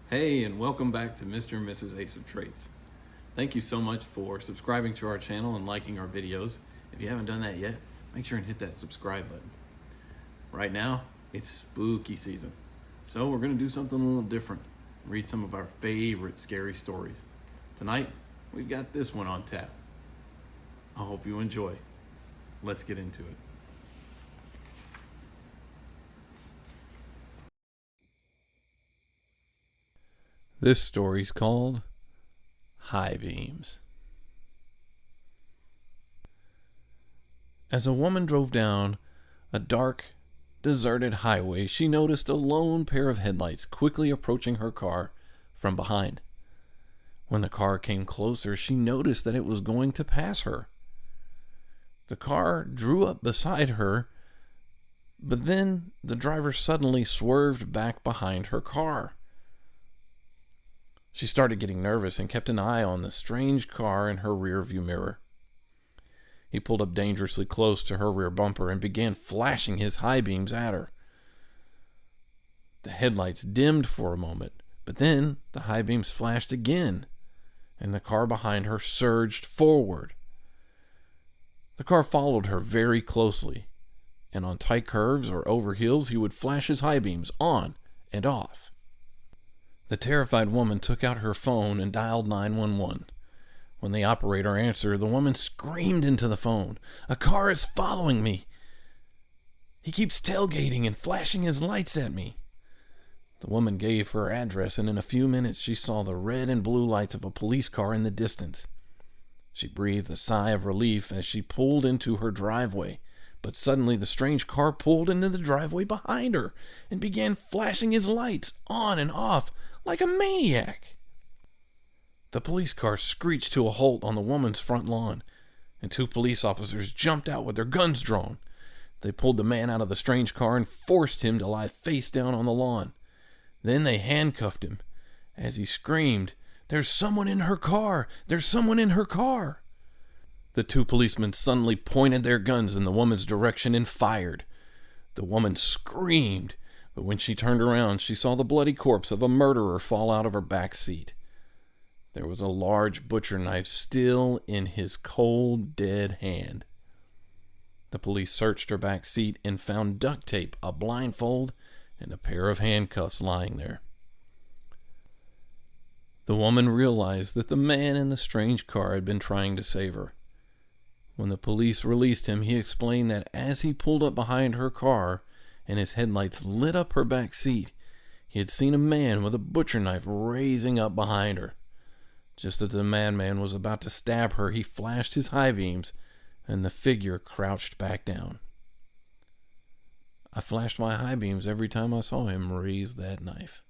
Hey, and welcome back to Mr. and Mrs. Ace of Traits. Thank you so much for subscribing to our channel and liking our videos. If you haven't done that yet, make sure and hit that subscribe button. Right now, it's spooky season, so we're going to do something a little different. Read some of our favorite scary stories. Tonight, we've got this one on tap. I hope you enjoy. Let's get into it. This story's called High Beams. As a woman drove down a dark, deserted highway, she noticed a lone pair of headlights quickly approaching her car from behind. When the car came closer, she noticed that it was going to pass her. The car drew up beside her, but then the driver suddenly swerved back behind her car. She started getting nervous and kept an eye on the strange car in her rearview mirror. He pulled up dangerously close to her rear bumper and began flashing his high beams at her. The headlights dimmed for a moment, but then the high beams flashed again, and the car behind her surged forward. The car followed her very closely, and on tight curves or over hills he would flash his high beams on and off. The terrified woman took out her phone and dialed 911. When the operator answered, the woman screamed into the phone, "A car is following me. He keeps tailgating and flashing his lights at me." The woman gave her address, and in a few minutes she saw the red and blue lights of a police car in the distance. She breathed a sigh of relief as she pulled into her driveway, but suddenly the strange car pulled into the driveway behind her and began flashing his lights on and off like a maniac. The police car screeched to a halt on the woman's front lawn, and two police officers jumped out with their guns drawn. They pulled the man out of the strange car and forced him to lie face down on the lawn. Then they handcuffed him as he screamed, "There's someone in her car! There's someone in her car!" The two policemen suddenly pointed their guns in the woman's direction and fired. The woman screamed, but when she turned around, she saw the bloody corpse of a murderer fall out of her back seat. There was a large butcher knife still in his cold, dead hand. The police searched her back seat and found duct tape, a blindfold, and a pair of handcuffs lying there. The woman realized that the man in the strange car had been trying to save her. When the police released him, he explained that as he pulled up behind her car and his headlights lit up her back seat, he had seen a man with a butcher knife raising up behind her. Just as the madman was about to stab her, he flashed his high beams, and the figure crouched back down. I flashed my high beams every time I saw him raise that knife.